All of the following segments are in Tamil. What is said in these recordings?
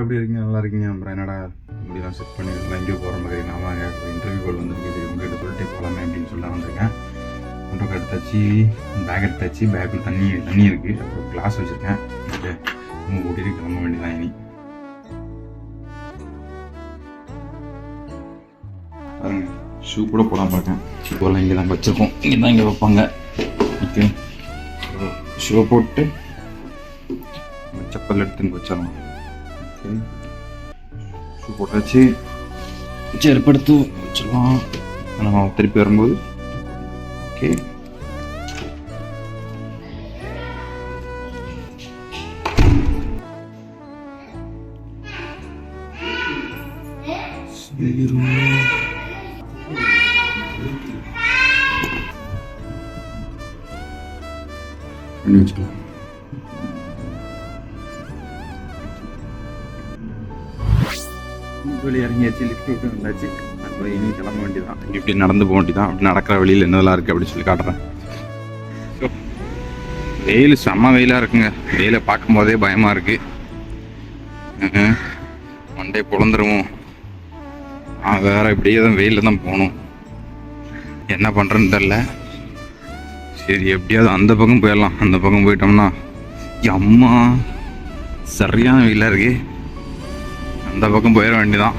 எப்படி இருக்கீங்க? நல்லா இருக்கீங்க? அப்புறம் என்னடா இப்படிலாம் செட் பண்ணிருக்கலாம், எங்கேயோ போகிற மாதிரி நான் வாங்க இன்டர்வியூ கால் வந்துருக்கு, சரி உங்கள்கிட்ட சொல்லிட்டு போகலாமே அப்படின்னு சொல்ல வந்திருக்கேன். கொண்டோ எடுத்தாச்சு, பேக் எடுத்தாச்சு, பேக்கில் தண்ணி இருக்குது, அப்புறம் கிளாஸ் வச்சுருக்கேன். ஓகே, உங்கள் கூட்டிகிட்டு கிளம்ப வேண்டியதான். இனி பாருங்க, ஷூ கூட போடாமல் இருக்கேன். ஷூவெல்லாம் இங்கே தான் வச்சுருக்கோம், இங்கே வைப்பாங்க. ஓகே, ஷூ போட்டு செப்பல் எடுத்துன்னு வச்சிடலாம். ஓகே, ஷூ போட்டாச்சு, செருப்பு எடுத்து வச்சிடலாம் நம்ம திருப்பி வரும்போது. ஓகே, பண்ணி வச்சுக்கலாம். வெளியே இறங்கியாச்சு, லிஃப்ட் விட்டு வந்தாச்சு. நம்ம இனி கிளம்ப வேண்டியதான். இப்படி நடந்து போக வேண்டியதான். அப்படி நடக்கிற வழியில் என்னதெல்லாம் இருக்குது அப்படின்னு சொல்லி காட்டுறேன். ஸோ வெயில் செம்ம வெயிலாக இருக்குங்க. வெயிலை பார்க்கும் போதே பயமாக இருக்குது. மண்டே பொழந்துருவோம். வேற இப்படியே தான் வெயிலில் தான் போகணும். என்ன பண்ணுறேன்னு தெரில. சரி, எப்படியாவது அந்த பக்கம் போயிடலாம். அந்த பக்கம் போயிட்டோம்னா அம்மா சரியான வெயிலாக இருக்கு. அந்த பக்கம் போயிட வேண்டியதான்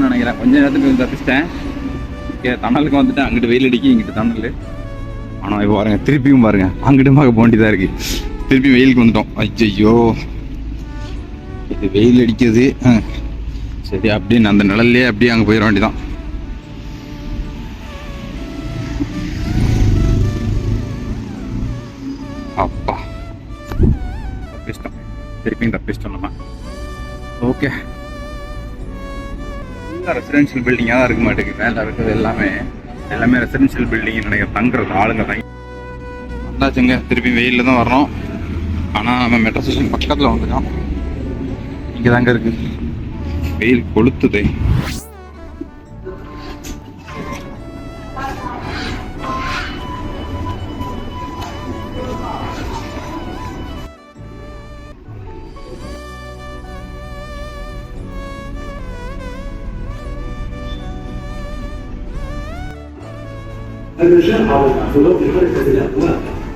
நினைக்கிறேன். கொஞ்ச நேரத்துக்கு தப்பிச்சிட்டேன். ஓகே, தணலுக்கு வந்துட்டேன். அங்கிட்டு வெயில் அடிக்கி, இங்கிட்டு தணல். ஆனால் இப்போ பாருங்க, திருப்பியும் பாருங்க, அங்கிட்டு பார்க்க போக வேண்டியதாக இருக்கு. திருப்பி வெயிலுக்கு வந்துட்டோம். ஐயோ, இது வெயில் அடிக்குது. சரி, அப்படின்னு அந்த நிழல்லையே அப்படியே அங்கே போயிட வேண்டியதான். அப்பா, தப்பிச்சிட்டோம். திருப்பியும் தப்பிச்சிட்டோம் நம்ம. ஓகே, ரெசிடென்ஷியல் பில்டிங்காக தான் இருக்க மாட்டேங்குது. மேலே இருக்கிறது எல்லாமே ரெசிடென்ஷியல் பில்டிங் நினைக்கிறேன். தங்குறது ஆளுங்க தங்கி வந்தாச்சுங்க. திருப்பி வெயிலில் தான் வரணும். ஆனால் நம்ம மெட்ரோ ஸ்டேஷன் பக்கத்தில் வந்துட்டோம். இங்கே தாங்க இருக்கு. வெயில் கொளுத்துதே.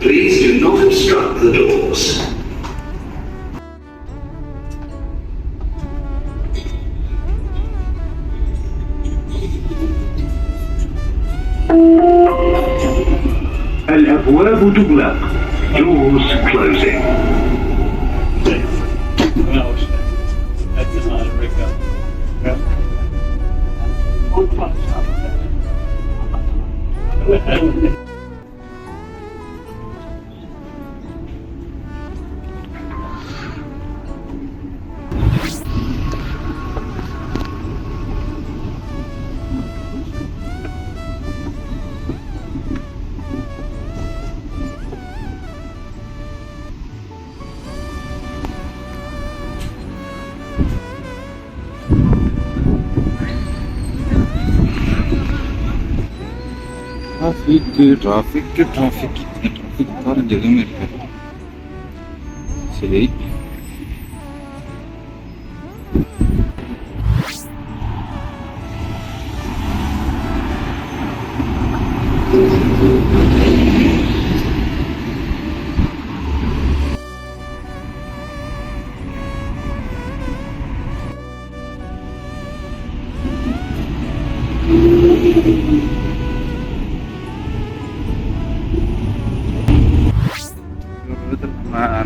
Please do not obstruct the doors. الأبواب تغلق. Doors closing. Traffic காரஞ்சு எதுவுமே இருக்கு. சரி,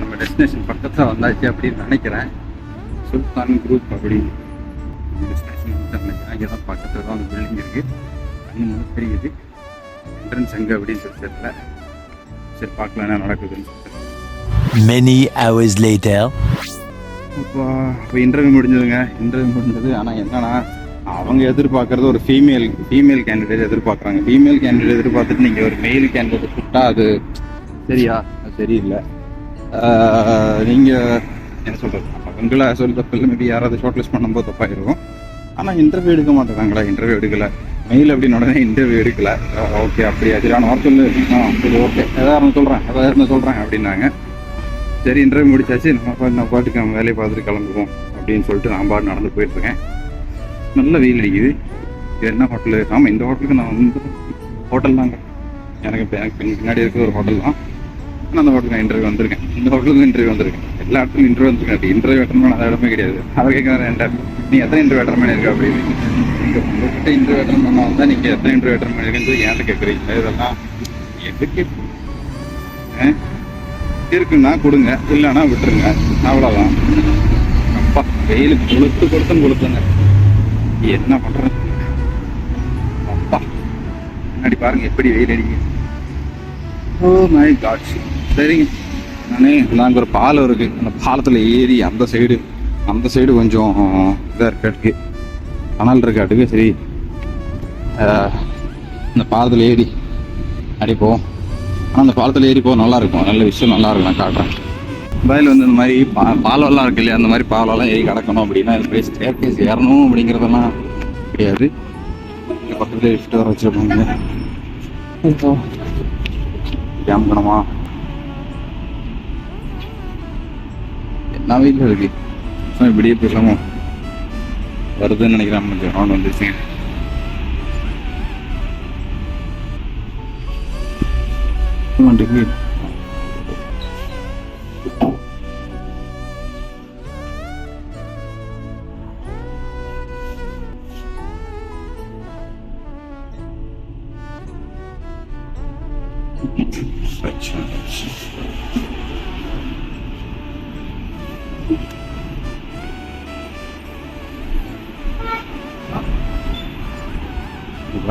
நம்ம டெஸ்டினேஷன் பக்கத்தில் வந்தாச்சு அப்படின்னு நினைக்கிறேன். சுல்தான் குரூப் அப்படி டெஸ்டினேஷன் நினைக்கிறேன். இங்கே தான் பக்கத்தில் தான் அந்த பில்டிங் இருக்குது. அங்கே தெரியுது. என்ட்ரன்ஸ் எங்கே அப்படின்னு சொல்லி தெரியல. சரி, பார்க்கலாம் என்ன நடக்குதுன்னு சொல்லிட்டு. Many hours later. இப்போ இன்டர்வியூ முடிஞ்சது. ஆனால் என்னன்னா, அவங்க எதிர்பார்க்கறது ஒரு ஃபீமேல் கேண்டிடேட் எதிர்பார்க்குறாங்க. ஃபீமேல் கேண்டிடேட் எதிர்பார்த்துட்டு நீங்கள் ஒரு மெயில் கேண்டிடேட் கூப்பிட்டா அது சரியில்லை. நீங்கள் என்ன சொல்கிறது, அவங்கள சொல்கிறப்ப மேபி யாராவது ஷார்ட் லிஸ்ட் பண்ணும்போது தப்பாயிருக்கும். ஆனால் இன்டர்வியூ எடுக்க மாட்டேறாங்களா? இன்டர்வியூ எடுக்கலை. மெயில் அப்படின்னு உடனே இன்டர்வியூ எடுக்கலை. ஓகே, அப்படியா, சரி நான் வர சொல்லு. சரி, ஓகே, எதாவது சொல்கிறேன் அப்படின்னாங்க. சரி, இன்டர்வியூ முடிச்சாச்சு. நம்ம பாட்டுக்கு நம்ம வேலையை பார்த்துட்டு கிளம்புவோம். அப்படின்னு சொல்லிட்டு நான் பாட்டு நடந்து போயிட்டுருக்கேன். நல்ல வெயில் அடிக்குது. இது என்ன ஹோட்டலு? ஆமாம், இந்த ஹோட்டலுக்கு நான் வந்து ஹோட்டல் தாங்க. எனக்கு பின்னாடி இருக்கிற ஒரு ஹோட்டல் தான். நான் அந்த ஹோட்டலுக்கு இன்டர்வியூ வந்திருக்கேன். இந்த ஹோட்டலுக்கு இன்டர்வியூ வந்திருக்கேன். எல்லா இடத்துலையும் இன்டர்வியூ வந்திருக்கேன். இன்டர்வியூ அட்டன் பண்ண இடமே கிடையாது. அதை கேட்குறேன் என்கிட்ட, நீ எத்தனை இன்டர்வியூ அட்டன் பண்ணியிருக்க அப்படின்னு. நீங்கள் உங்கள்கிட்ட இன்டர்வியூ அட்டன் பண்ண வந்தால் நீங்கள் எத்தனை இன்டர்வியூ அட்டன் பண்ணியிருக்கேன்னு என்கிட்ட கேட்குறீங்க. இதெல்லாம் எதுக்கு இருக்குன்னா கொடுங்க, இல்லைன்னா விட்டுருங்க, அவ்வளோதான். அப்பா வெயில் கொளுத்துங்க. என்ன பண்ணுறது? அப்பா முன்னாடி பாருங்க எப்படி வெயில் அடிக்குது. Oh my God. சரிங்க, நாங்கள் ஒரு பாலம் இருக்குது. அந்த பாலத்தில் ஏறி அந்த சைடு கொஞ்சம் இதாக இருக்காட்டுக்கு, கனல் இருக்காட்டுக்கு. சரி, இந்த பாலத்தில் ஏறி அப்படி போவோம். ஆனால் அந்த பாலத்தில் ஏறி போக நல்லாயிருக்கும். நல்ல விஷயம், நல்லாயிருக்கும். நான் காட்டுறேன். துபாயில் வந்து இந்த மாதிரி பாலம்லாம் இருக்கு இல்லையா, அந்த மாதிரி பாலம்லாம் ஏறி கிடக்கணும் அப்படின்னா இது ஸ்டேர்கேஸ் ஏறணும் அப்படிங்கிறதெல்லாம் கிடையாது. இங்கே பக்கத்தில் லிஃப்ட் வர வச்சுருப்பாங்க. கிளம்பணுமா? என்ன வெயில் இருக்கு. இப்படியே போயிடலாமோ? வருதுன்னு நினைக்கிறேன். கொஞ்சம் ரவுண்ட் வந்துருச்சுங்க. வண்டிக்கு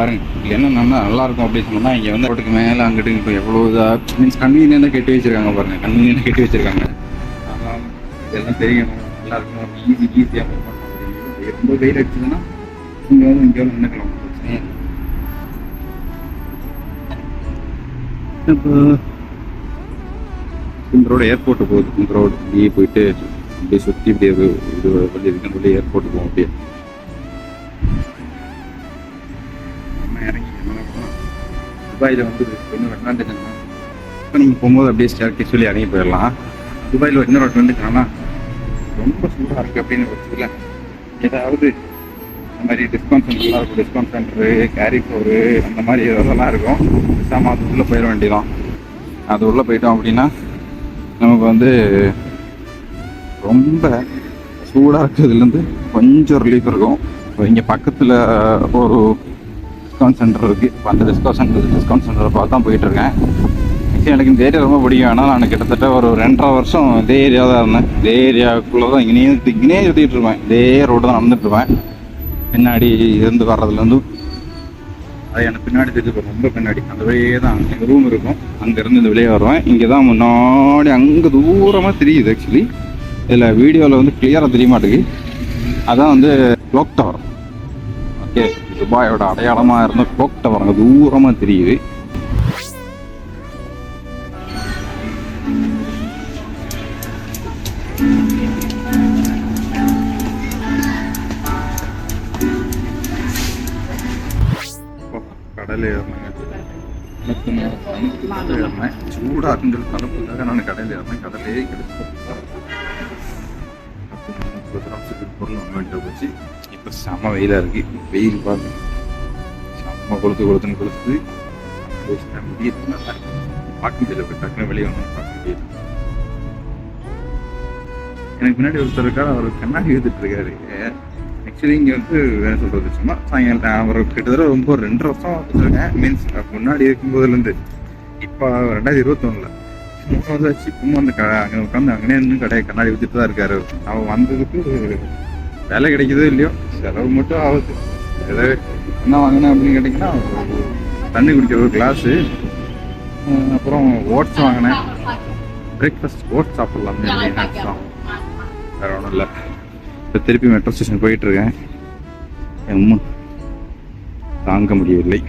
பாருங்க. இங்கே என்ன நல்லா இருக்கும் அப்படின்னு சொன்னா, இங்கே வந்து ரோட்டுக்கு மேலே அங்கிட்டு இப்போ எவ்வளோ இதாக மீன்ஸ் கன்வீனியன்ட்டாக கட்டி வச்சிருக்காங்க பாருங்க. கன்வீனியன்ட்டாக கட்டி வச்சிருக்காங்க. ஆனால் இதெல்லாம் தெரியணும், நல்லா இருக்கணும், ஈஸியாக மூவ் பண்ண முடியும். ரொம்ப வெயில் அடிச்சதுன்னா இங்கே வந்து நின்றுக்கலாம், பிரச்சனையே. இப்போ இந்த ரோடு ஏர்போர்ட்டு போகுது. இந்த ரோடு இப்படியே போயிட்டு அப்படியே சுற்றி இப்படியே இது வழி இருக்குன்னு சொல்லி ஏர்போர்ட்டு போவோம். அப்படியே துபாயில் வந்து இன்னொரு அட்வான்டேஜ் என்னன்னா, இப்போ நம்ம போகும்போது அப்படியே ஸ்டேர்கேஸ் சொல்லி இறங்கி போயிடலாம். துபாயில் இன்னொரு அட்வான்டேஜ் என்னன்னா, ரொம்ப சூடாக இருக்குது அப்படின்னு வச்சுக்கல, ஏதாவது இந்த மாதிரி டிஸ்கவுண்ட் சென்டர்லாம் இருக்கும். டிஸ்கவுண்ட் சென்டரு, கேரிஃபோரு, அந்த மாதிரி இதெல்லாம் இருக்கும். பேசாமல் அது உள்ளே போயிட வேண்டியதான். அது உள்ளே போயிட்டோம் அப்படின்னா நமக்கு வந்து ரொம்ப சூடாக இருக்கிறதுலேருந்து கொஞ்சம் ரிலீஃப் இருக்கும். இப்போ இங்கே பக்கத்தில் ஒரு டிஸ்கவுண்ட் சென்டர் இருக்குது. இப்போ அந்த டிஸ்கவுண்ட் சென்டரை பார்த்து தான் போயிட்டுருக்கேன். எனக்கு இந்த ஏரியா ரொம்ப பிடிக்கும். ஆனால் நான் கிட்டத்தட்ட ஒரு 2.5 வருஷம் இதே ஏரியா தான் இருந்தேன். இதே ஏரியாவுக்குள்ளே தான் இங்கேயே சுற்றிட்டு இருப்பேன். இதே ரோடு தான் நடந்துட்டுருப்பேன். பின்னாடி இருந்து வர்றதுலேருந்து அது எனக்கு பின்னாடி தெரிஞ்சு ரொம்ப பின்னாடி அந்த வழியே தான் எங்கள் ரூம் இருக்கும். அங்கேருந்து இந்த வெளியே வருவேன். இங்கே தான் முன்னாடி அங்கே தூரமாக தெரியுது. ஆக்சுவலி இதில் வீடியோவில் வந்து கிளியராக தெரிய மாட்டேங்குது. அதான் வந்து க்ளாக் டவர். ஓகே, துபாயோட அடையாளமாக இருந்த க்ளாக் டவர் அங்கே தூரமாக தெரியுது. கடல் ஏறினேன். சூடாக இருக்குங்கிற தனப்புக்காக நான் கடையில் ஏறினேன். கடலே கிடைச்சி பொருள் வாங்க வேண்டிய போச்சு. இப்போ செம்ம வெயிலாக இருக்குது. வெயில் பார்க்க செம்ம கொளுத்துன்னு முடியுது. நல்லா இருக்கு. பார்க்க முடியல. இப்போ டக்குன்னு வெளியே வந்து பார்க்க முடியுது. எனக்கு முன்னாடி ஒருத்தர் இருக்காரு. அவர் கண்ணாடி எழுதிட்டு இருக்காரு. ஆக்சுவலி இங்கே வந்து என்ன சொல்கிறது, சும்மா சாயங்காலம் ஒரு கிட்டத்தட்ட ரொம்ப 2.5 வருஷம் வச்சுருக்கேன். மீன்ஸ் முன்னாடி இருக்கும்போதுலேருந்து இப்போ 2021 3 வருஷம் ஆச்சு. இப்பவும் அந்த அங்கே உட்காந்து அங்கனே இருந்து கண்ணாடி ஊற்றிட்டு தான் இருக்காரு. அவன் வந்ததுக்கு வேலை கிடைக்குதோ இல்லையோ, செலவு மட்டும் ஆகுது. ஏதாவது என்ன வாங்கினேன் அப்படின்னு கேட்டிங்கன்னா, தண்ணி குடிக்கிற ஒரு கிளாஸு, அப்புறம் ஓட்ஸ் வாங்கினேன். பிரேக்ஃபாஸ்ட் ஓட்ஸ் சாப்பிட்லாம் அப்படின்னு நினச்சோம். வேறு ஒன்றும் இல்லை. இப்போ திருப்பி மெட்ரோ ஸ்டேஷன் போயிட்டுருக்கேன். தாங்க முடியவில்லை.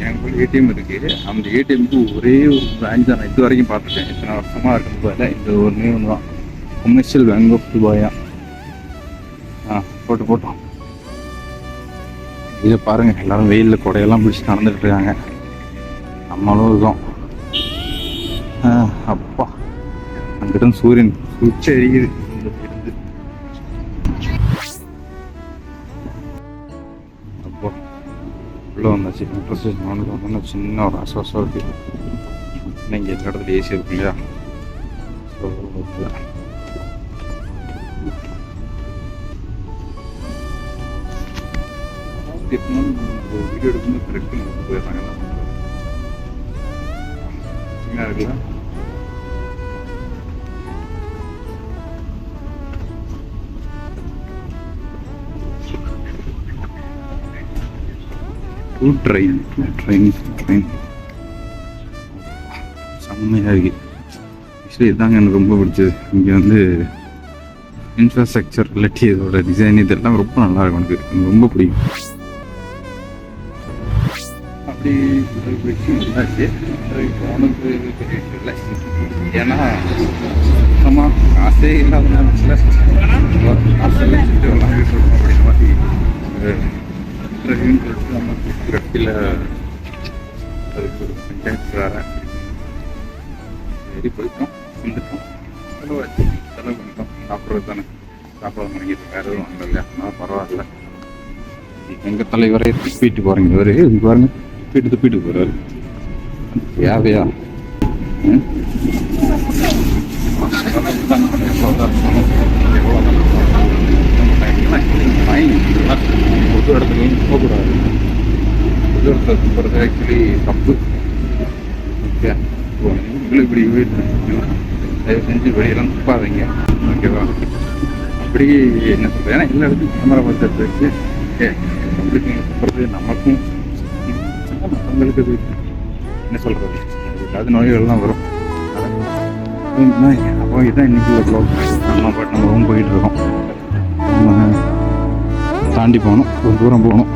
எனக்கு ஏடிஎம் இருக்குது. அந்த ஏடிஎம்க்கு ஒரே ஒரு பிரான்ச் தான் நான் இது வரைக்கும் பார்த்துருக்கேன். இத்தனை வருஷமாக இருக்கும் போதில் இந்த ஒரு ஒன்று தான். கமர்ஷியல் பேங்க் ஆஃப் துபாயா. போட்டோம். இதை பாருங்கள், எல்லோரும் வெயிலில் கொடையெல்லாம் பிடிச்சி நடந்துட்டு இருக்காங்க. நம்மளும் இருக்கோம். அப்பா அங்கிட்ட சூரியன் சுவிட்ச் எரியுது. உள்ளே வந்தாச்சு. மெட்ரோ ஸ்டேஷன் வந்து வந்தோன்னா சின்ன ஒரு ஆசுவாசம் இருக்குது. ஏன்னா இங்கே எல்லா இடத்துல ஏசி இருக்கு இல்லையா. ஸோ வீடியோ எடுக்கும்போது கரெக்டு போயிடுறாங்க. என்ன பண்ணுறது சின்ன இருக்குல்ல. ட்ரெயின் செம்மையாக இருக்குது. ஆக்சுவலி இதுதாங்க எனக்கு ரொம்ப பிடிச்சது. இங்கே வந்து இன்ஃப்ராஸ்ட்ரக்சர் இல்லாட்டி இதோட டிசைன் இதெல்லாம் ரொம்ப நல்லா இருக்கும். எனக்கு ரொம்ப பிடிக்கும். அப்படி நல்லாச்சு. போனது பெரிய விஷயம் இல்லை. ஏன்னா சுத்தமாக காசே இல்லாத நேரத்தில் காசு வச்சுட்டு எல்லாம் சொல்லணும் அப்படின்ற மாதிரி ட்ரெயின் சொல்லிட்டு நம்ம கட்டியில் அதுக்கு ஒரு பஞ்சாயத்து வேறு சரி போயிட்டோம், வந்துட்டோம். செலவு பண்ணிட்டோம். சாப்பிட்றது தானே, சாப்பிட வாங்கிட்டு வேறு எதுவும் வாங்கல இல்லையா. அதனால் பரவாயில்ல. எங்கள் தலைவரே துப்பிட்டு போகிறீங்க. இவர் இங்கே பாருங்க, துப்பிட்டு போகிறாரு. தேவையா? பொது இடத்துலையும் போகக்கூடாது. பொது இடத்துல போகிறது ஆக்சுவலி தப்பு. ஓகே, உங்களுக்கு இப்படி தயவு செஞ்சு வெளியெல்லாம் துப்பாதீங்க. ஓகேவா? அப்படி என்ன சொல்கிறேன், ஏன்னா எல்லா இடத்துக்கும் கேமரா பார்த்துட்டு இருக்கு. நம்மளுக்கு துப்புறது நமக்கும் மற்றவங்களுக்கு அது என்ன சொல்கிறது, ஏதாவது நோய்கள்லாம் வரும். அப்போ இதுதான் இன்னைக்கு உள்ள ப்ளாக். நம்ம ரூம் போயிட்டு இருக்கோம். தாண்டி போகணும், கொஞ்சம் தூரம் போகணும்.